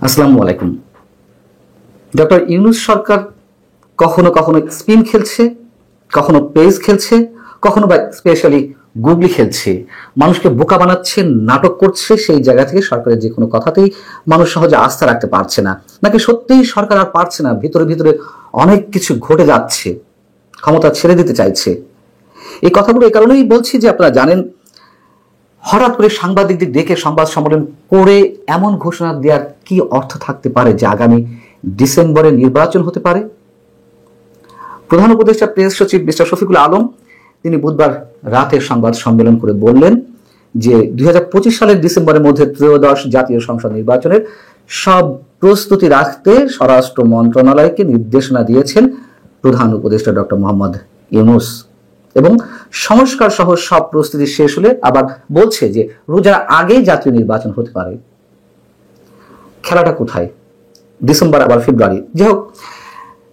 আসসালামু আলাইকুম। ডক্টর ইউনূস সরকার কখনো কখনো স্পিন খেলছে, কখনো পেস খেলছে, কখনো বা স্পেশালি গুগলি খেলছে, মানুষকে বোকা বানাচ্ছে, নাটক করছে। সেই জায়গা থেকে সরকারের যে কোনো কথাতেই মানুষ সহজে আস্থা রাখতে পারছে না, নাকি সত্যিই সরকার আর পারছে না, ভিতরে ভিতরে অনেক কিছু ঘটে যাচ্ছে, ক্ষমতা ছেড়ে দিতে চাইছে। এই কথাগুলো এই কারণেই বলছি যে আপনারা জানেন, হঠাৎ করে সাংবাদিকদের ডেকে সংবাদ সম্মেলন করে এমন ঘোষণা দেওয়ার কি অর্থ থাকতে পারে যে আগামী ডিসেম্বরে নির্বাচন হতে পারে। প্রধান উপদেষ্টা প্রেস সচিব মিস্টার শফিকুল আলম তিনি বুধবার রাতে সংবাদ সম্মেলন করে বললেন যে 2025 সালের ডিসেম্বরের মধ্যে ত্রয়োদশ জাতীয় সংসদ নির্বাচনের সব প্রস্তুতি রাখতে স্বরাষ্ট্র মন্ত্রণালয়কে নির্দেশনা দিয়েছেন প্রধান উপদেষ্টা ডক্টর মোহাম্মদ ইউনূস, এবং সংস্কার সহ সব প্রস্তুতি শেষ হলে আবার বলছে যে রোজার আগেই জাতীয় নির্বাচন হতে পারে। খেলাটা কোথায়? ডিসেম্বর আবার ফেব্রুয়ারি? যাই হোক,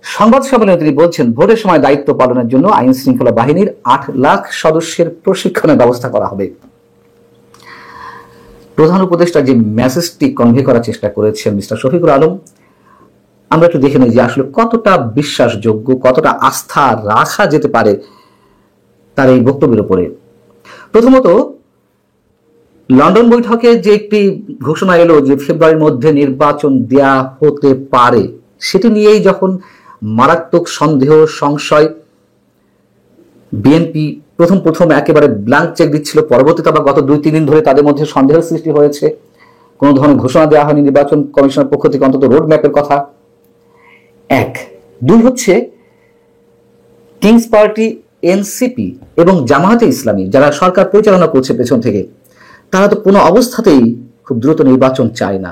সংবাদ সম্মেলনে তিনি বলছেন ভোটের সময় দায়িত্ব পালনের জন্য আইন শৃঙ্খলা বাহিনীর 8 লাখ সদস্যের প্রশিক্ষণের ব্যবস্থা করা হবে। প্রধান উপদেষ্টা যে মেসেজটি কনভে করার চেষ্টা করেছেন মিস্টার শফিকুল আলম, আমরা একটু দেখে নিই যে আসলে কতটা বিশ্বাসযোগ্য, কতটা আস্থা রাখা যেতে পারে তার এই বক্তব্যের উপরে। প্রথমত, লন্ডন বৈঠকে যে একটি ঘোষণা এলো যে ফেব্রুয়ারির মধ্যে নির্বাচন দেয়া হতে পারে, সেটি নিয়েই যখন মারাত্মক সন্দেহ, সংশয়, বিএনপি প্রথম একেবারে ব্ল্যাঙ্ক চেক দিচ্ছিল, পরবর্তীতে আবার গত 2-3 দিন ধরে তাদের মধ্যে সন্দেহের সৃষ্টি হয়েছে। কোনো ধরনের ঘোষণা দেওয়া হয়নি নির্বাচন কমিশনের পক্ষ থেকে, অন্তত রোড ম্যাপের কথা। 1, 2 হচ্ছে কিংস পার্টি, এনসিপি এবং জামায়াতে ইসলামী যারা সরকার পরিচালনা করছে পেছন থেকে, তারা তো কোনো অবস্থাতেই খুব দ্রুত নির্বাচন চায় না,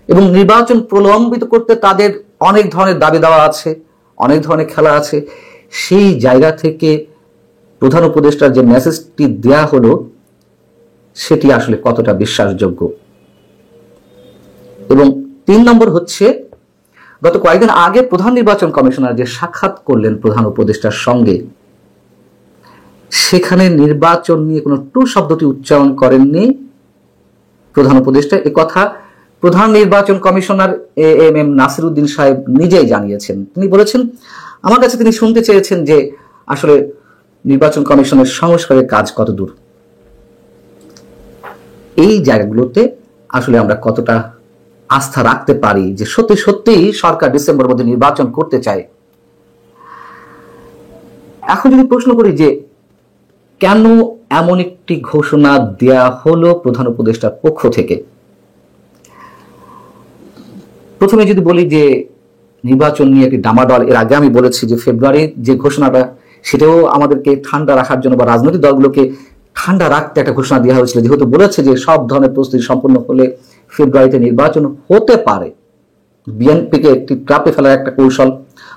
এবং নির্বাচন প্রলম্বিত করতে তাদের অনেক ধরনের দাবি দেওয়া আছে, অনেক ধরনের খেলা আছে। সেই জায়গা থেকে প্রধান উপদেষ্টার যে মেসেজটি দেয়া হলো সেটি আসলে কতটা বিশ্বাসযোগ্য। এবং 3 নম্বর হচ্ছে, গত কয়েকদিন আগে প্রধান নির্বাচন কমিশনার যে সাক্ষাৎ করলেন প্রধান উপদেষ্টার সঙ্গে, সেখানে নির্বাচন নিয়ে কোনো টু শব্দটি উচ্চারণ করেননি প্রধান উপদেষ্টা। এ কথা প্রধান নির্বাচন কমিশনার এএমএম নাসির উদ্দিন সাহেব নিজেই জানিয়েছেন। তিনি বলেছেন, আমার কাছে তিনি শুনতে চেয়েছেন যে আসলে নির্বাচন কমিশনের সংস্কারের কাজ কত দূর। এই জায়গাগুলোতে আসলে আমরা কতটা আস্থা রাখতে পারি যে সত্যি সত্যিই সরকার ডিসেম্বরের মধ্যে নির্বাচন করতে চায়। এখন যদি প্রশ্ন করি যে কেন এমন একটি ঘোষণা দেয়া হলো প্রধান উপদেষ্টার পক্ষ থেকে, প্রথমে যদি বলি যে নির্বাচন নিয়ে একটি ডামাডল, এর আগে আমি বলেছি যে ফেব্রুয়ারির যে ঘোষণাটা, সেটাও আমাদেরকে ঠান্ডা রাখার জন্য বা রাজনৈতিক দলগুলোকে ঠান্ডা রাখতে একটা ঘোষণা দেওয়া হয়েছিল, যেহেতু বলেছে যে সব ধরনের প্রস্তুতি সম্পূর্ণ হলে ফেব্রুয়ারিতে নির্বাচন হতে পারে। বিএনপিকে একটি ট্রাপে ফেলার একটা কৌশল,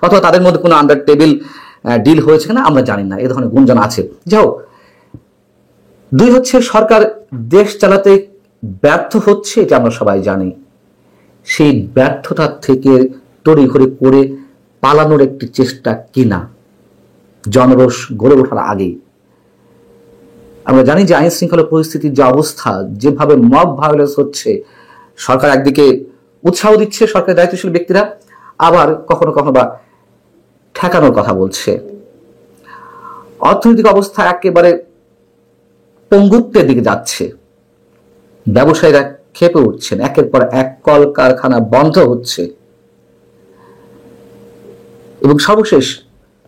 অথবা তাদের মধ্যে কোনো আন্ডার টেবিল ডিল হয়েছে কিনা আমরা জানি না, এ ধরনের গুঞ্জন আছে। যাও, 2 হচ্ছে সরকার দেশ চালাতে ব্যর্থ হচ্ছে, এটা আমরা সবাই জানি। সেই ব্যর্থতা থেকে তড়িঘড়ি করে পালানোর একটি চেষ্টা কিনা জনরোষ গড়ে ওঠার আগেই। আমরা জানি যে আইন শৃঙ্খলা পরিস্থিতির যে অবস্থা, যেভাবে মব ভায়োলেন্স হচ্ছে, সরকার একদিকে উৎসাহ দিচ্ছে, সরকারের দায়িত্বশীল ব্যক্তিরা আবার কখনো কখনো বা ঠেকানোর কথা বলছে। অর্থনৈতিক অবস্থা একেবারে পঙ্গুত্বের দিকে যাচ্ছে, ব্যবসায়ীরা খেপে উঠছেন, একের পর এক কলকারখানা বন্ধ হচ্ছে, এবং সর্বশেষ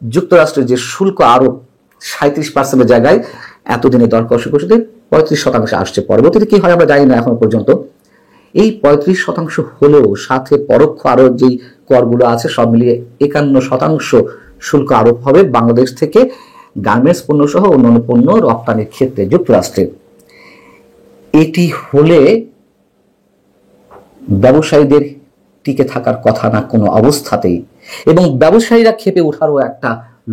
যুক্তরাষ্ট্রের যে শুল্ক আরোপ 37% জায়গায় এতদিনে দর কষাকষিতে 35% আসছে। পরবর্তীতে কি হয় আমরা জানি না এখনো পর্যন্ত। এই 35% হলেও সাথে পরোক্ষ আরো যেই করগুলো আছে সব মিলিয়ে 51% শুল্ক আরোপ হবে বাংলাদেশ থেকে গার্মেন্টস পণ্য সহ অন্যান্য পণ্য রপ্তানির ক্ষেত্রে যুক্তরাষ্ট্রে। এটি হলে ব্যবসায়ীদের টিকে থাকার কথা না কোনো অবস্থাতেই, এবং ব্যবসায়ীরা খেপে ওঠারও একটা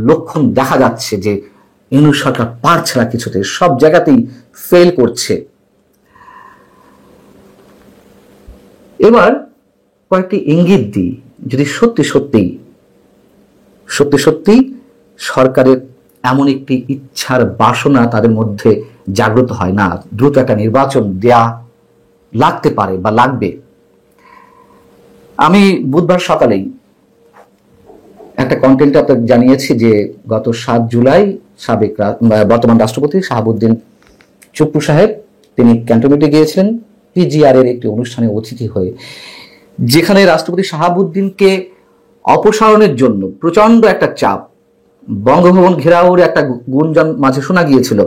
লক্ষণ দেখা যাচ্ছে যে ইউনূস সরকার পারছে না কিছুতে, সব জায়গাতেই ফেল করছে। এবার কয়েকটি ইঙ্গিত দিই, যদি সত্যি সত্যি সরকারের এমন একটি ইচ্ছার বাসনা তাদের মধ্যে জাগ্রত হয় না, দ্রুত একটা নির্বাচন দেয়া লাগতে পারে বা লাগবে। আমি বুধবার সকালেই একটা কন্টেন্টে আপনাকে জানিয়েছি যে গত 7 জুলাই বর্তমান রাষ্ট্রপতি শাহাবুদ্দিন চুপ্পু সাহেব তিনি ক্যান্টনমেন্টে গিয়েছিলেন পিজিআর এর একটি অনুষ্ঠানে অতিথি হয়ে, যেখানে রাষ্ট্রপতি শাহাবুদ্দিনকে অপসারণের জন্য প্রচন্ড একটা চাপ, বঙ্গভবন ঘেরাওর একটা গুঞ্জন মাঝে শোনা গিয়েছিল।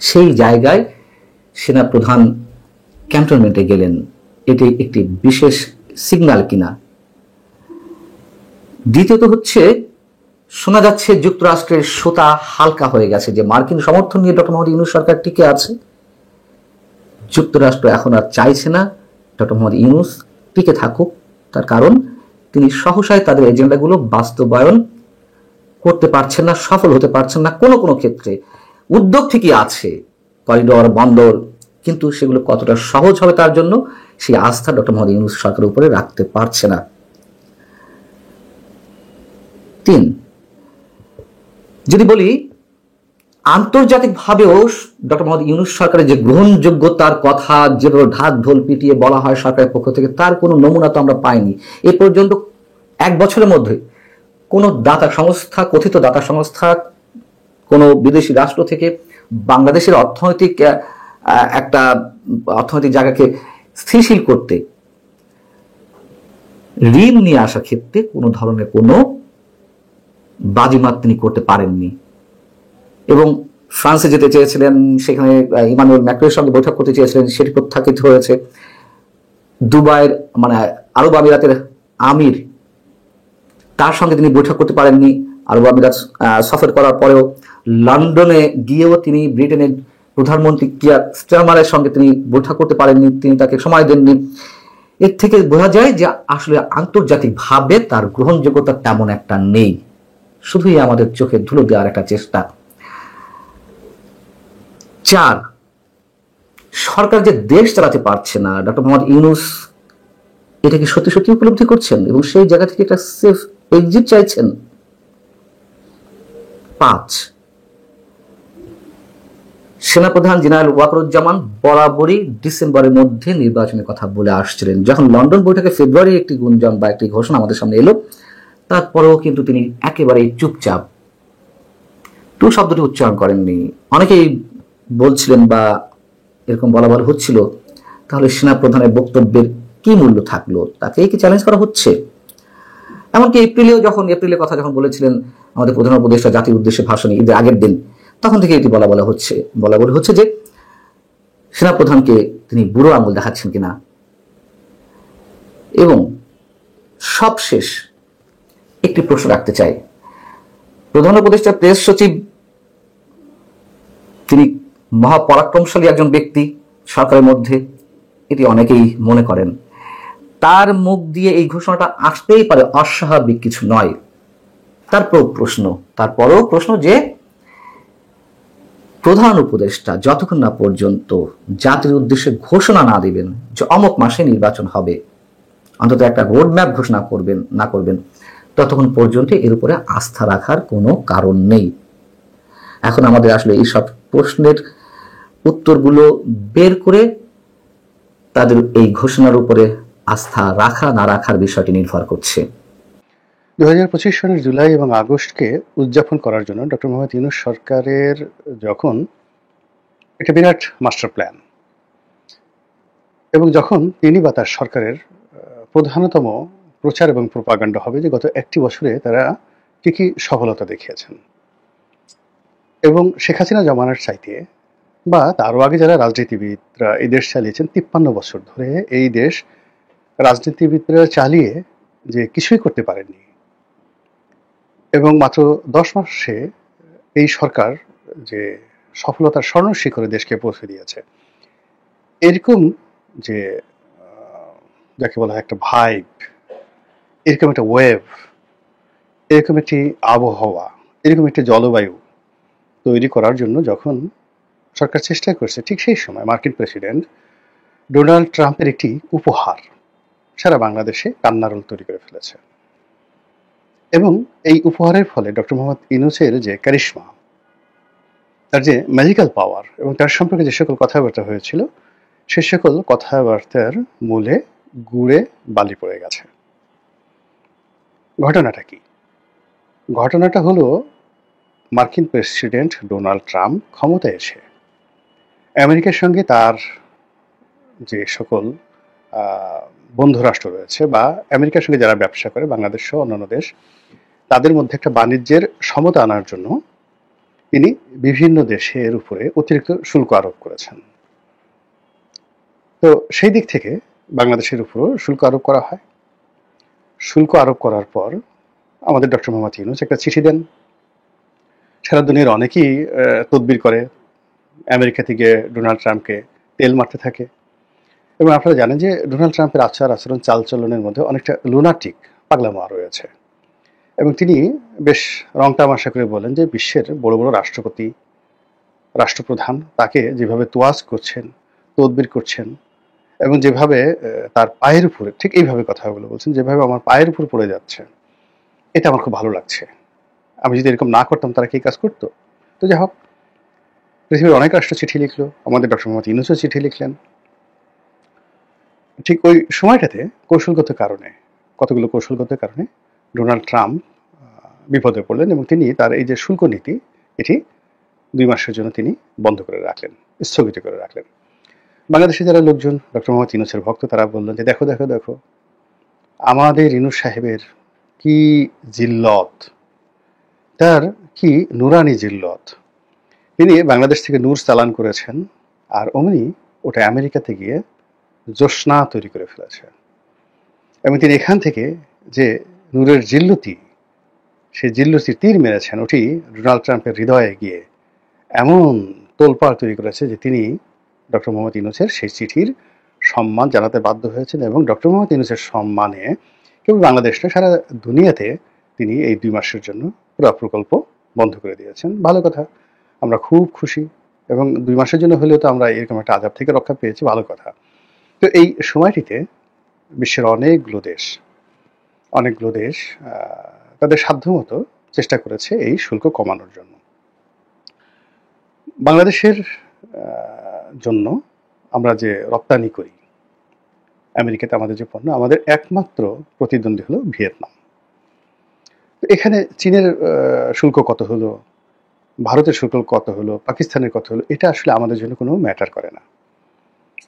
সেই জায়গায় সেনা প্রধান ক্যান্টনমেন্টে গেলেন, এটি একটি বিশেষ সিগন্যাল কিনা? দ্বিতীয়ত হচ্ছে, শোনা যাচ্ছে যুক্তরাষ্ট্রের সুতা হালকা হয়ে গেছে, যে মার্কিন সমর্থন নিয়ে ডক্টর মোহাম্মদ ইউনূস সরকার টিকে আছে। যুক্তরাষ্ট্র এখন আর চাইছে না ডক্টর মোহাম্মদ ইউনূস টিকে থাকুক, তার কারণ তিনি সহসায় তাদের এজেন্ডাগুলো বাস্তবায়ন করতে পারছেন না, সফল হতে পারছেন না। কোনো কোনো ক্ষেত্রে উদ্যোগ ঠিকই আছে, করিডোর, বন্দর, কিন্তু সেগুলো কতটা সহজ হবে তার জন্য সেই আস্থা ডক্টর মোহাম্মদ ইউনূস সরকারের উপরে রাখতে পারছে না। 3, যদি বলি আন্তর্জাতিকভাবেও ডক্টর মোহাম্মদ ইউনূস সরকারের যে গ্রহণযোগ্যতার কথা যেভাবে ঢাক ঢোল পিটিয়ে বলা হয় সরকারের পক্ষ থেকে, তার কোনো নমুনা তো আমরা পাইনি এ পর্যন্ত। 1 বছরের মধ্যে কোনো দাতা সংস্থা, কথিত দাতা সংস্থা, কোনো বিদেশি রাষ্ট্র থেকে বাংলাদেশের অর্থনৈতিক জায়গাকে স্থিতিশীল করতে, ঋণ নিয়ে আসার ক্ষেত্রে কোনো ধরনের কোনো বাজিমাত তিনি করতে পারেননি। এবং ফ্রান্সে যেতে চেয়েছিলেন, সেখানে ইমানুয়েল ম্যাক্রোর সঙ্গে বৈঠক করতে চেয়েছিলেন, সেটি প্রত্যাখ্যাত হয়েছে। দুবাইয়ের আরব আমিরাতের আমির, তার সঙ্গে তিনি বৈঠক করতে পারেননি। আরব আমিরাত সফর করার পরেও লন্ডনে গিয়েও তিনি ব্রিটেনের প্রধানমন্ত্রী কিয়ার স্টারমারের সঙ্গে তিনি বৈঠক করতে পারেননি, তিনি তাকে সময় দেননি। এর থেকে বোঝা যায় যে আসলে আন্তর্জাতিকভাবে তার গ্রহণযোগ্যতা তেমন একটা নেই, শুধুই আমাদের চোখে ধুলো দেওয়ার একটা চেষ্টা। 4, সরকার যে দেশ চালাতে পারছে না, ডক্টর মোহাম্মদ ইউনূস এটা কি সত্যি সত্যি উপলব্ধি করছেন এবং সেই জায়গা থেকে একটা সেফ এক্সিট চাইছেন? 5, সেনাপ্রধান জেনারেল ওয়াকারুজ্জামান বরাবরই ডিসেম্বরের মধ্যে নির্বাচনের কথা বলে আসছিলেন। যখন লন্ডন বৈঠকে ফেব্রুয়ারি একটি গুঞ্জন বা একটি ঘোষণা আমাদের সামনে এলো, তারপরেও কিন্তু তিনি একেবারেই চুপচাপ, টু শব্দটি উচ্চারণ করেননি। অনেকেই বলছিলেন বা এরকম বলা হচ্ছিল, তাহলে সেনাপ্রধানের বক্তব্যের কি মূল্য থাকলো? তাকেই কি চ্যালেঞ্জ করা হচ্ছে? এমনকি এপ্রিলের কথা যখন বলেছিলেন আমাদের প্রধান উপদেষ্টা জাতির উদ্দেশ্যে ভাষণে ঈদের আগের দিন, তখন থেকে এটি বলা হচ্ছে যে সেনাপ্রধানকে তিনি বুড়ো আঙুল দেখাচ্ছেন কিনা। এবং সবশেষ একটি প্রশ্ন রাখতে চাই, প্রধান উপদেষ্টা প্রেস সচিব তিনি মহাপরাক্রমশালী একজন ব্যক্তি সরকারের মধ্যে, এটি অনেকেই মনে করেন। তার মুখ দিয়ে এই ঘোষণাটা আসতেই পারে, অস্বাভাবিক কিছু নয়। তারপরও প্রশ্ন যে প্রধান উপদেষ্টা যতক্ষণ না পর্যন্ত জাতির উদ্দেশ্যে ঘোষণা না দিবেন যে অমুক মাসে নির্বাচন হবে, অন্তত একটা রোড ম্যাপ ঘোষণা না করবেন, ততক্ষণ পর্যন্ত এর উপরে আস্থা রাখার কোনো কারণ নেই। এখন আমাদের আসলে এইসব প্রশ্নের উত্তরগুলো বের করে তাদের এই ঘোষণার উপরে আস্থা রাখা না রাখার বিষয়টি নির্ভর করছে। 2025 সালের জুলাই এবং আগস্টকে উদযাপন করার জন্য ডক্টর মোহাম্মদ ইউনূস সরকারের যখন একটা বিরাট মাস্টার প্ল্যান, এবং যখন তিনি বা তার সরকারের প্রধানতম প্রচার এবং প্রোপাগান্ডা হবে যে গত 1টি বছরে তারা কি কি সফলতা দেখিয়েছেন, এবং শেখ হাসিনা জমানার চাইতে বা তারও আগে যারা রাজনীতিবিদরা এই দেশ চালিয়েছেন 53 বছর ধরে, এই দেশ রাজনীতিবিদরা চালিয়ে যে কিছুই করতে পারেননি, এবং মাত্র 10 মাসে এই সরকার যে সফলতার স্বর্ণ শিখরে দেশকে পৌঁছে দিয়েছে, এরকম যে যাকে বলা হয় একটা ভাইব, এরকম একটা ওয়েভ, এরকম একটি আবহাওয়া, এরকম একটি জলবায়ু তৈরি করার জন্য যখন সরকার চেষ্টা করছে, ঠিক সেই সময় মার্কিন প্রেসিডেন্ট ডোনাল্ড ট্রাম্পের একটি উপহার সারা বাংলাদেশে কান্নারোল তৈরি করে ফেলেছে। এবং এই উপহারের ফলে ডক্টর মোহাম্মদ ইউনূসের যে ক্যারিশমা, তার যে ম্যাজিক্যাল পাওয়ার, এবং তার সম্পর্কে যে সকল কথাবার্তা হয়েছিল, সে সকল কথাবার্তার মূলে গুড়ে বালি পড়ে গেছে। ঘটনাটা কি? ঘটনাটা হলো মার্কিন প্রেসিডেন্ট ডোনাল্ড ট্রাম্প ক্ষমতায় এসে আমেরিকার সঙ্গে তার যে সকল বন্ধু রাষ্ট্র রয়েছে বা আমেরিকার সঙ্গে যারা ব্যবসা করে, বাংলাদেশ সহ অন্যান্য দেশ, তাদের মধ্যে একটা বাণিজ্যের সমতা আনার জন্য তিনি বিভিন্ন দেশের উপরে অতিরিক্ত শুল্ক আরোপ করেছেন। তো সেই দিক থেকে বাংলাদেশের উপরও শুল্ক আরোপ করা হয়। শুল্ক আরোপ করার পর আমাদের ডক্টর মোহাম্মদ ইউনূস একটা চিঠি দেন। সারা দুনিয়ার অনেকেই তদবির করে আমেরিকা থেকে ডোনাল্ড ট্রাম্পকে তেল মারতে থাকে। এবং আপনারা জানেন যে ডোনাল্ড ট্রাম্পের আচার আচরণ চালচলনের মধ্যে অনেকটা লুনাটিক পাগলামো রয়েছে। এবং তিনি বেশ রং তামাশা করে বলেন যে বিশ্বের বড় বড় রাষ্ট্রপতি, রাষ্ট্রপ্রধান তাকে যেভাবে তোয়াজ করছেন, তদবির করছেন এবং যেভাবে তার পায়ের উপরে, ঠিক এইভাবে কথাগুলো বলছেন, যেভাবে আমার পায়ের উপর পড়ে যাচ্ছে, এটা আমার খুব ভালো লাগছে। আমি যদি এরকম না করতাম তারা কি কাজ করতো? তো যাই হোক, পৃথিবীর অনেক রাষ্ট্র চিঠি লিখলো, আমাদের ডক্টর মোহাম্মদ ইউনূসও চিঠি লিখলেন। ঠিক ওই সময়টাতে কতগুলো কৌশলগত কারণে ডোনাল্ড ট্রাম্প বিপদে পড়লেন এবং তিনি তার এই যে শুল্ক নীতি, এটি 2 মাসের জন্য তিনি বন্ধ করে রাখলেন, স্থগিত করে রাখলেন। বাংলাদেশে যারা লোকজন ডক্টর মোহাম্মদ ইউনূসের ভক্ত, তারা বললেন যে দেখো দেখো দেখো, আমাদের ইউনূস সাহেবের কি জিল্লত, তার কি নুরানি জিল্লত। তিনি বাংলাদেশ থেকে নূর চালান করেছেন আর অমনি ওটা আমেরিকাতে গিয়ে জ্যোৎস্না তৈরি করে ফেলেছে। এবং তিনি এখান থেকে যে নূরের জিল্লতি, সেই জিল্লতির তীর মেরেছেন, ওটি ডোনাল্ড ট্রাম্পের হৃদয়ে গিয়ে এমন তোলপাড় তৈরি করেছে যে তিনি ডক্টর মোহাম্মদ ইউনূসের সেই চিঠির সম্মান জানাতে বাধ্য হয়েছেন। এবং ডক্টর মোহাম্মদ ইউনূসের সম্মানে কেবল বাংলাদেশ নয়, সারা দুনিয়াতে তিনি এই 2 মাসের জন্য পুরো প্রকল্প বন্ধ করে দিয়েছেন। ভালো কথা, আমরা খুব খুশি। এবং 2 মাসের জন্য হলেও তো আমরা এরকম একটা আযাব থেকে রক্ষা পেয়েছি, ভালো কথা। তো এই সময়টিতে বিশ্বের অনেকগুলো দেশ তাদের সাধ্যমতো চেষ্টা করেছে এই শুল্ক কমানোর জন্য। বাংলাদেশের জন্য আমরা যে রপ্তানি করি আমেরিকাতে, আমাদের যে পণ্য, আমাদের একমাত্র প্রতিদ্বন্দ্বী হলো ভিয়েতনাম। এখানে চীনের শুল্ক কত হলো, ভারতের শুল্ক কত হলো, পাকিস্তানের কত হলো, এটা আসলে আমাদের জন্য কোনো ম্যাটার করে না।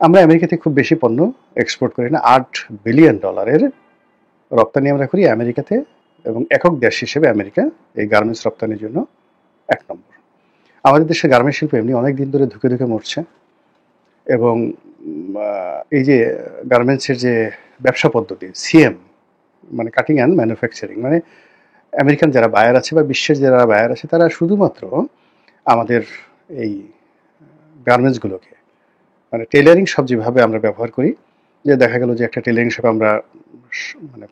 আমরা আমেরিকাতে খুব বেশি পণ্য এক্সপোর্ট করি না। $8 বিলিয়ন রপ্তানি আমরা করি আমেরিকাতে, এবং একক দেশ হিসেবে আমেরিকা এই গার্মেন্টস রপ্তানির জন্য 1 নম্বর। আমাদের দেশের গার্মেন্টস শিল্প এমনি অনেক দিন ধরে ধুকে ধুকে মরছে। এবং এই যে গার্মেন্টসের যে ব্যবসা পদ্ধতি, সিএম মানে কাটিং অ্যান্ড ম্যানুফ্যাকচারিং, মানে আমেরিকান যারা বায়ার আছে বা বিশ্বের যারা বায়ার আছে, তারা শুধুমাত্র আমাদের এই গার্মেন্টসগুলোকে, মানে টেলারিং শপ যেভাবে আমরা ব্যবহার করি, যে দেখা গেল যে একটা টেলারিং শপ আমরা মানে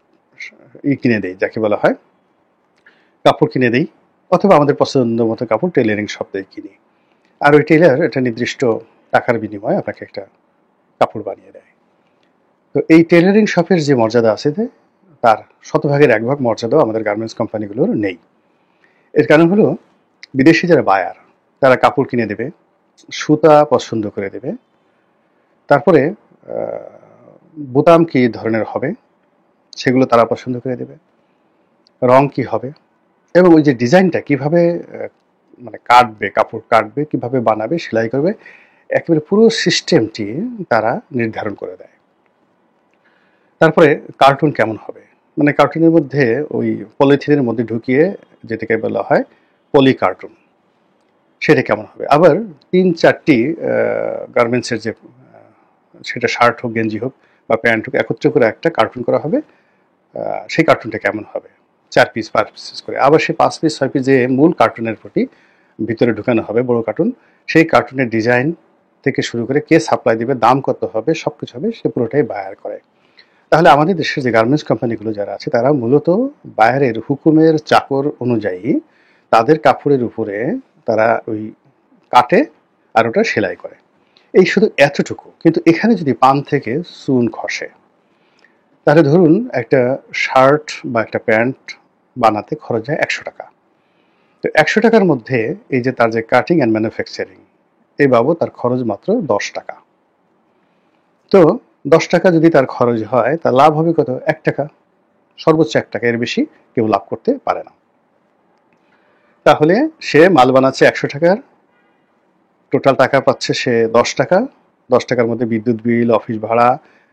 কিনে দেই, যাকে বলা হয় কাপড় কিনে দেই, অথবা আমাদের পছন্দ মতো কাপড় টেলারিং শপ থেকে কিনি, আর ওই টেলার একটা নির্দিষ্ট টাকার বিনিময়ে আপনাকে একটা কাপড় বানিয়ে দেয়। তো এই টেলারিং শপের যে মর্যাদা আছে, তার 100%-এর 1 ভাগ মর্যাদাও আমাদের গার্মেন্টস কোম্পানিগুলোর নেই। এর কারণ হলো বিদেশি যারা বায়ার, তারা কাপড় কিনে দেবে, সুতা পছন্দ করে দেবে, তারপরে বোতাম কি ধরনের হবে সেগুলো তারা পছন্দ করে দেবে, রং কি হবে, এবং ওই যে ডিজাইনটা কিভাবে মানে কাটবে, কাপড় কাটবে, কিভাবে বানাবে, সেলাই করবে, একেবারে পুরো সিস্টেমটি তারা নির্ধারণ করে দেয়। তারপরে কার্টুন কেমন হবে, মানে কার্টুনের মধ্যে ওই পলিথিনের মধ্যে ঢুকিয়ে যেটাকে বলা হয় পলি কার্টুন, সেটা কেমন হবে। আবার 3-4টি গার্মেন্টসের যে, সেটা শার্ট হোক, গেঞ্জি হোক বা প্যান্ট হোক, একত্রে করে একটা কার্টুন করা হবে, সেই কার্টুনটা কেমন হবে, 4 পিস 5 পিস করে। আবার সেই 5 পিস 6 পিস যে মূল কার্টুনের প্রতি ভিতরে ঢুকানো হবে, বড় কার্টুন, সেই কার্টুনের ডিজাইন থেকে শুরু করে কে সাপ্লাই দিবে, দাম কত হবে, সবকিছু হবে, সে পুরোটাই বায়ার করে। তাহলে আমাদের দেশের যে গার্মেন্টস কোম্পানিগুলো যারা আছে, তারা মূলত বায়ারের হুকুমের চাকর অনুযায়ী তাদের কাপড়ের উপরে তারা ওই কাটে আর ওটা সেলাই করে, এই শুধু এতটুকু। কিন্তু এখানে যদি পান থেকে চুন খসে, তাহলে ধরুন একটা শার্ট বা একটা প্যান্ট বানাতে খরচ হয় 100 টাকা। তো 100 টাকার মধ্যে এই যে তার যে কাটিং অ্যান্ড ম্যানুফ্যাকচারিং, এই বাবদ তার খরচ মাত্র 10 টাকা। তো 10 টাকা যদি তার খরচ হয়, তার লাভ হবে কত? 1 টাকা, সর্বোচ্চ 1 টাকা, এর বেশি কেউ লাভ করতে পারে না। তাহলে সে মাল বানাচ্ছে 100 টাকার, টোটাল টাকা পাচ্ছে সে 10 টাকা। 10 টাকার মধ্যে বিদ্যুৎ বিল, অফিস ভাড়া,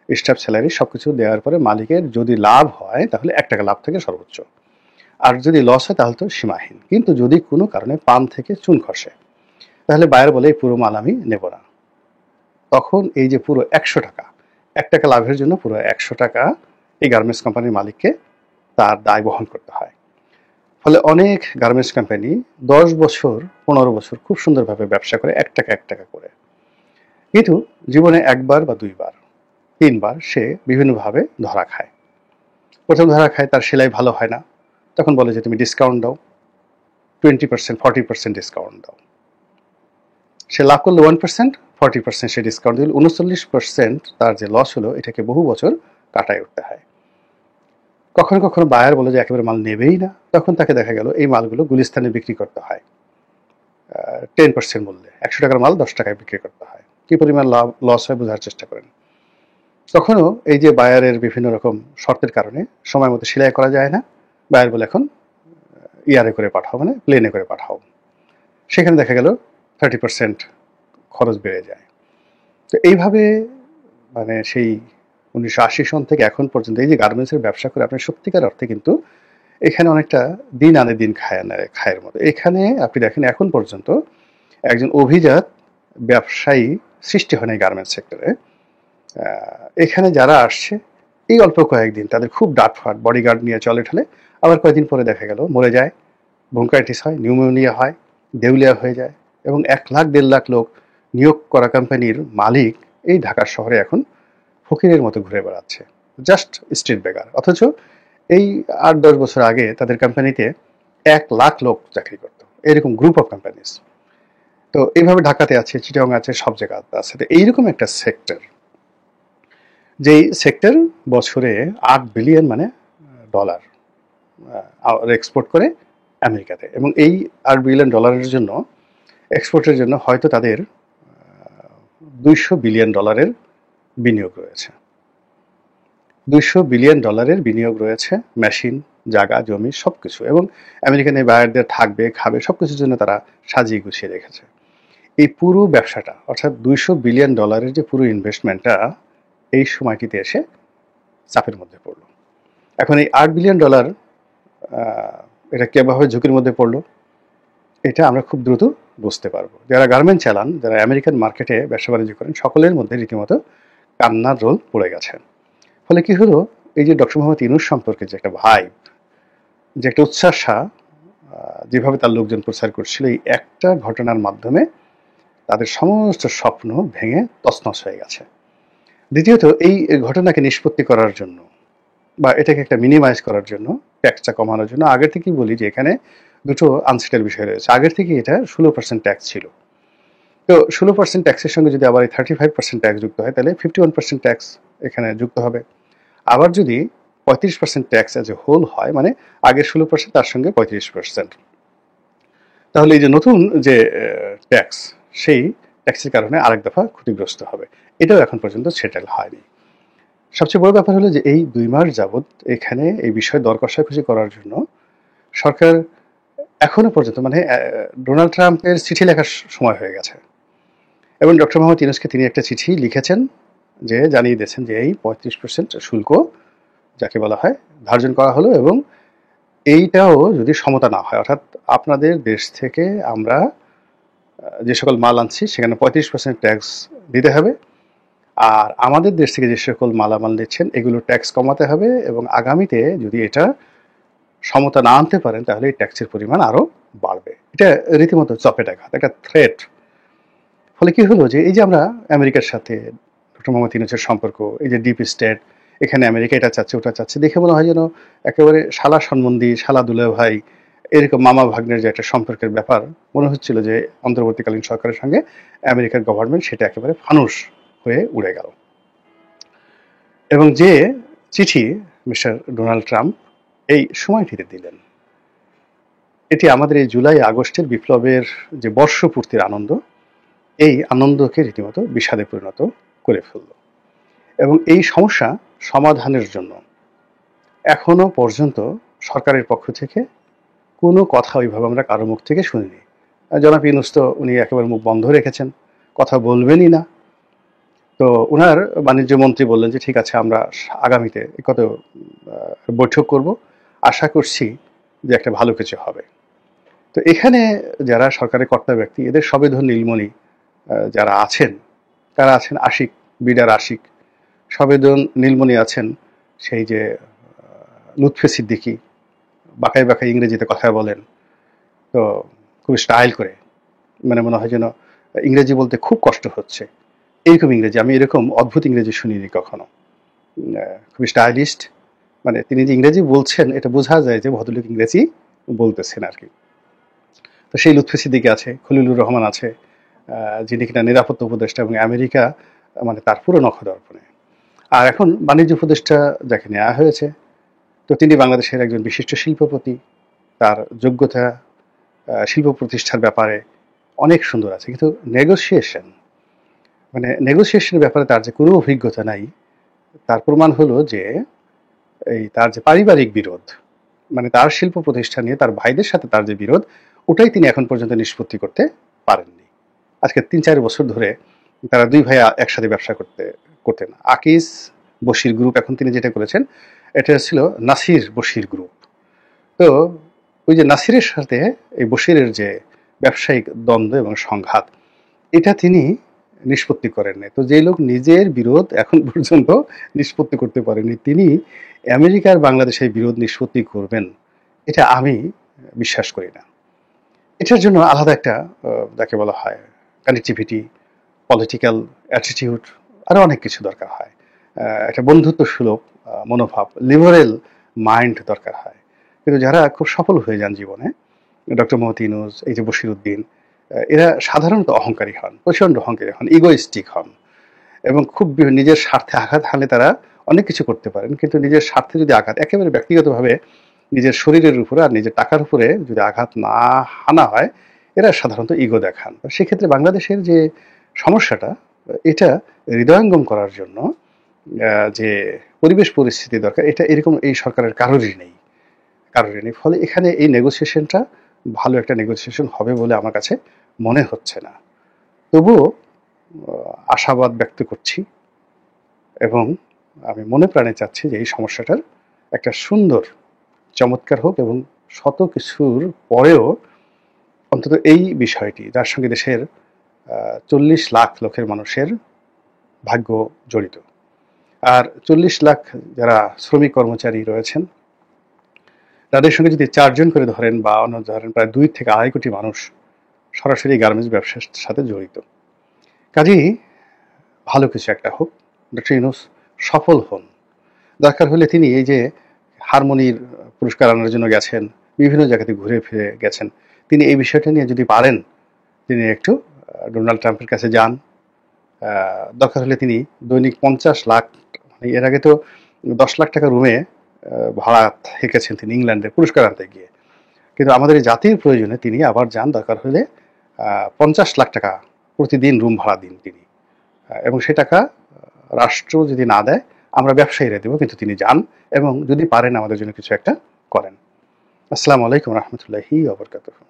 স্টাফ স্যালারি সবকিছু দেওয়ার পরে মালিকের যদি লাভ হয় তাহলে 1 টাকা লাভ থেকে সর্বোচ্চ, আর যদি লস হয় তাহলে তো সীমাহীন। কিন্তু যদি কোনো কারণে পান থেকে চুন খসে, তাহলে বায়ার বলে এই পুরো মাল আমি নেব না। তখন এই যে পুরো 100 টাকা, 1 টাকা লাভের জন্য পুরো 100 টাকা এই গার্মেন্টস কোম্পানির মালিককে তার দায় বহন করতে হয়। ফলে অনেক গার্মেন্টস কোম্পানি 10 বছর 15 বছর খুব সুন্দরভাবে ব্যবসা করে 1 টাকা করে, কিন্তু জীবনে 1বার বা 2বার 3বার সে বিভিন্নভাবে ধরা খায়। প্রথম ধরা খায় তার সেলাই ভালো হয় না, তখন বলে যে তুমি ডিসকাউন্ট দাও, 20% 40% ডিসকাউন্ট দাও। সে লাভ করলো 1%, 40% সে ডিসকাউন্ট দিল, 39% তার যে লস হলো এটাকে বহু বছর কাটায় উঠতে হয়। কখনো কখনো বায়ার বলে যে একেবারে মাল নেবেই না, তখন তাকে দেখা গেল এই মালগুলো গুলিস্তানে বিক্রি করতে হয় 10% মূল্যে। 100 টাকার মাল 10 টাকায় বিক্রি করতে হয়। কি পরিমাণ লাভ লস হয় বোঝার চেষ্টা করেন। তখনও এই যে বায়ারের বিভিন্ন রকম শর্তের কারণে সময় মতো সেলাই করা যায় না। বায়ার বলে এখন ইয়ারে করে পাঠাও, মানে প্লেনে করে পাঠাও। সেখানে দেখা গেল 30% খরচ বেড়ে যায়। তো এইভাবে মানে সেই 1980 সন থেকে এখন পর্যন্ত এই যে গার্মেন্টসের ব্যবসা করে আপনি সত্যিকার অর্থে কিন্তু এখানে অনেকটা দিন আনে দিন খায়ের মতো। এখানে আপনি দেখেন এখন পর্যন্ত একজন অভিজাত ব্যবসায়ী সৃষ্টি হয় না গার্মেন্টস সেক্টরে। এখানে যারা আসছে এই অল্প কয়েকদিন তাদের খুব ডাটফাট, বডিগার্ড নিয়ে চলে ঠলে, আবার কয়েকদিন পরে দেখা গেল মরে যায়, ব্রঙ্কাইটিস হয়, নিউমোনিয়া হয়, দেউলিয়া হয়ে যায়, এবং 1 লাখ 1.5 লাখ লোক নিয়োগ করা কোম্পানির মালিক এই ঢাকার শহরে এখন ফকিরের মতো ঘুরে বেড়াচ্ছে, জাস্ট স্ট্রিট বেগার। অথচ এই 8-10 বছর আগে তাদের কোম্পানিতে 1 লাখ লোক চাকরি করত, এরকম গ্রুপ অফ কোম্পানিজ। তো এইভাবে ঢাকাতে আছে, চিটাগং আছে, সব জায়গাতে আছে। তো এইরকম একটা সেক্টর, যেই সেক্টর বছরে 8 বিলিয়ন মানে ডলার এক্সপোর্ট করে আমেরিকাতে, এবং এই 8 বিলিয়ন ডলারের জন্য এক্সপোর্টের জন্য হয়তো তাদের 200 বিলিয়ন ডলারের বিনিয়োগ রয়েছে। 200 বিলিয়ন ডলারের বিনিয়োগ রয়েছে, মেশিন, জায়গা, জমি সবকিছু, এবং আমেরিকান এই বায়ারদের থাকবে, খাবে, সবকিছুর জন্য তারা সাজিয়ে গুছিয়ে রেখেছে। এই পুরো ব্যবসাটা, অর্থাৎ 200 বিলিয়ন ডলারের যে পুরো ইনভেস্টমেন্টটা এই সময়টিতে এসে চাপের মধ্যে পড়লো। এখন এই 8 বিলিয়ন ডলার এটা কিভাবে ঝুঁকির মধ্যে পড়লো, এটা আমরা খুব দ্রুত বুঝতে পারবো। যারা গার্মেন্ট চালান, যারা আমেরিকান মার্কেটে ব্যবসা বাণিজ্য করেন, সকলের মধ্যে রীতিমতো কান্নার রোল পড়ে গেছে। ফলে কি হলো, এই যে ডক্টর মোহাম্মদ ইউনূস সম্পর্কে যে একটা ভাইব, যে একটা উচ্ছ্বাসা যেভাবে তার লোকজন প্রচার করছিল, এই একটা ঘটনার মাধ্যমে তাদের সমস্ত স্বপ্ন ভেঙে তছনছ হয়ে গেছে। দ্বিতীয়ত, এই ঘটনাকে নিষ্পত্তি করার জন্য বা এটাকে একটা মিনিমাইজ করার জন্য, ট্যাক্সটা কমানোর জন্য, আগের থেকেই বলি যে এখানে দুটো আনসেটেল বিষয় রয়েছে। আগের থেকে এটা 16% ট্যাক্স ছিল। তো 16% ট্যাক্সের সঙ্গে যদি আবার এই 35% ট্যাক্স যুক্ত হয়, তাহলে 51% ট্যাক্স এখানে যুক্ত হবে। আবার যদি 35% ট্যাক্স অ্যাজ এ হোল হয়, মানে আগের 16% তার সঙ্গে 35%, তাহলে এই যে নতুন যে ট্যাক্স, সেই ট্যাক্সের কারণে আরেক দফা ক্ষতিগ্রস্ত হবে। এটাও এখন পর্যন্ত সেটেল হয়নি। সবচেয়ে বড় ব্যাপার হলো যে এই 2 মাস যাবৎ এখানে এই বিষয়ে দর কষাকষি করার জন্য সরকার এখনো পর্যন্ত, মানে ডোনাল্ড ট্রাম্পের চিঠি লেখার সময় হয়ে গেছে, এবং ডক্টর মোহাম্মদ ইউনূসকে তিনি একটা চিঠি লিখেছেন, যে জানিয়ে দিয়েছেন যে এই 35% শুল্ক যাকে বলা হয় ধার্য করা হলো, এবং এইটাও যদি সমতা না হয়, অর্থাৎ আপনাদের দেশ থেকে আমরা যে সকল মাল আনছি সেখানে 35% ট্যাক্স দিতে হবে, আর আমাদের দেশ থেকে যে সকল মালামাল নিচ্ছেন এগুলো ট্যাক্স কমাতে হবে, এবং আগামীতে যদি এটা সমতা না আনতে পারেন তাহলে এই ট্যাক্সের পরিমাণ আরও বাড়বে। এটা রীতিমতো চপেটাঘাত, একটা থ্রেট। ফলে কি হলো, যে এই যে আমরা আমেরিকার সাথে ডক্টর মোহাম্মদ ইউনূসের সম্পর্ক, এই যে ডিপ স্টেট, এখানে আমেরিকা এটা চাচ্ছে ওটা চাচ্ছে, দেখে মনে হয় যেন একেবারে শালা সম্বন্ধী, শালা দুলা ভাই, এরকম মামা ভাগ্নের যে একটা সম্পর্কের ব্যাপার মনে হচ্ছিল, যে অন্তর্বর্তীকালীন সরকারের সঙ্গে আমেরিকার গভর্নমেন্ট সেটা একেবারে ফানুস হয়ে উড়ে গেল। এবং যে চিঠি মিস্টার ডোনাল্ড ট্রাম্প এই সময়টিতে দিলেন, এটি আমাদের এই জুলাই আগস্টের বিপ্লবের যে বর্ষপূর্তির আনন্দ, এই আনন্দকে রীতিমতো বিষাদে পরিণত করে ফেলল। এবং এই সমস্যা সমাধানের জন্য এখনো পর্যন্ত সরকারের পক্ষ থেকে কোনো কথা ওইভাবে আমরা কারো মুখ থেকে শুনিনি। জনাব ইউনূস তো উনি একেবারে মুখ বন্ধ রেখেছেন, কথা বলবেনই না। তো ওনার বাণিজ্য মন্ত্রী বললেন যে ঠিক আছে, আমরা আগামীতে কত বৈঠক করব, আশা করছি যে একটা ভালো কিছু হবে। তো এখানে যারা সরকারের কর্তা ব্যক্তি, এদের সবেধন নীলমণি যারা আছেন, তারা আছেন আশিক, বিডার আশিক। সবেধন নীলমণি আছেন সেই যে লুৎফে সিদ্দিকী, বাঁকায় বাঁকায় ইংরেজিতে কথা বলেন, তো খুব স্টাইল করে, মানে মনে হয় যেন ইংরেজি বলতে খুব কষ্ট হচ্ছে এইরকম ইংরেজি। আমি এরকম অদ্ভুত ইংরেজি শুনিনি কখনো। খুব স্টাইলিস্ট, মানে তিনি যে ইংরেজি বলছেন এটা বোঝা যায় যে ভদ্রলোক ইংরেজি বলতেছেন আর কি। তো সেই লুৎফে সিদ্দিকী আছে, খলিলুর রহমান আছে, যিনি কিনা নিরাপত্তা উপদেষ্টা এবং আমেরিকা মানে তার পুরো নখদর্পণে। আর এখন বাণিজ্য উপদেষ্টা যাকে নেওয়া হয়েছে, তো তিনি বাংলাদেশের একজন বিশিষ্ট শিল্পপতি। তার যোগ্যতা শিল্প প্রতিষ্ঠার ব্যাপারে অনেক সুন্দর আছে, কিন্তু নেগোসিয়েশনের ব্যাপারে তার যে কোনো অভিজ্ঞতা নাই, তার প্রমাণ হলো যে এই তার যে পারিবারিক বিরোধ, মানে তার শিল্প প্রতিষ্ঠান নিয়ে তার ভাইদের সাথে তার যে বিরোধ, ওটাই তিনি এখন পর্যন্ত নিষ্পত্তি করতে পারেননি। আজকে ৩-৪ বছর ধরে তারা দুই ভাই একসাথে ব্যবসা করতেন। আকিজ বশির গ্রুপ, এখন তিনি যেটা করেছেন এটা ছিল নাসির বশির গ্রুপ। তো ওই যে নাসিরের সাথে এই বশিরের যে ব্যবসায়িক দ্বন্দ্ব এবং সংঘাত, এটা তিনি নিষ্পত্তি করেননি। তো যে লোক নিজের বিরোধ এখন পর্যন্ত নিষ্পত্তি করতে পারেনি, তিনি আমেরিকার বাংলাদেশের বিরোধ নিষ্পত্তি করবেন, এটা আমি বিশ্বাস করি না। এটার জন্য আলাদা একটা যাকে বলা হয় কানেক্টিভিটি, পলিটিক্যাল অ্যাটিটিউড, আরও অনেক কিছু দরকার হয়। একটা বন্ধুত্ব সুলভ মনোভাব, লিবারেল মাইন্ড দরকার হয়। কিন্তু যারা খুব সফল হয়ে যান জীবনে, ডক্টর মোহাম্মদ ইউনূস, এই যে বশির উদ্দিন, এরা সাধারণত অহংকারী হন, প্রচণ্ড অহংকারী হন, ইগোইস্টিক হন, এবং খুব নিজের স্বার্থে আঘাত হানলে তারা অনেক কিছু করতে পারেন। কিন্তু নিজের স্বার্থে যদি আঘাত একেবারে ব্যক্তিগতভাবে নিজের শরীরের উপরে আর নিজের টাকার উপরে যদি আঘাত না হানা হয়, এরা সাধারণত ইগো দেখান। সেক্ষেত্রে বাংলাদেশের যে সমস্যাটা, এটা হৃদয়ঙ্গম করার জন্য যে পরিবেশ পরিস্থিতি দরকার, এটা এরকম এই সরকারের কারোরই নেই। ফলে এখানে এই নেগোসিয়েশনটা ভালো একটা নেগোসিয়েশন হবে বলে আমার কাছে মনে হচ্ছে না। তবুও আশাবাদ ব্যক্ত করছি এবং আমি মনে প্রাণে চাচ্ছি যে এই সমস্যাটার একটা সুন্দর চমৎকার হোক, এবং শত কিছুর পরেও অন্তত এই বিষয়টি, যার সঙ্গে দেশের 40 লাখ লোকের মানুষের ভাগ্য জড়িত, আর 40 লাখ যারা শ্রমিক কর্মচারী রয়েছেন, তাদের সঙ্গে যদি 4 জন করে ধরেন বা অন্য ধরেন, প্রায় 2 থেকে 2.5 কোটি মানুষ সরাসরি গার্মেন্টস ব্যবসার সাথে জড়িত। কাজেই ভালো কিছু একটা হোক, ডক্টর ইউনূস সফল হন। দরকার হলে তিনি এই যে হারমোনির পুরস্কার আনার জন্য গেছেন, বিভিন্ন জায়গাতে ঘুরে ফিরে গেছেন, তিনি এই বিষয়টা নিয়ে যদি পারেন, তিনি একটু ডোনাল্ড ট্রাম্পের কাছে যান। দরকার হলে তিনি দৈনিক 50 লাখ, মানে এর আগে তো 10 লাখ টাকা রুমে ভাড়া থেকেছেন তিনি ইংল্যান্ডে পুরস্কার আনতে গিয়ে, কিন্তু আমাদের এই জাতির প্রয়োজনে তিনি আবার যান। দরকার হলে 50 লাখ টাকা প্রতিদিন রুম ভাড়া দিন তিনি, এবং সে টাকা রাষ্ট্র যদি না দেয় আমরা ব্যবসায়ীরা দেবো, কিন্তু তিনি যান এবং যদি পারেন আমাদের জন্য কিছু একটা করেন। আসসালামু আলাইকুম রহমতুল্লাহি ওয়া বারাকাতুহু।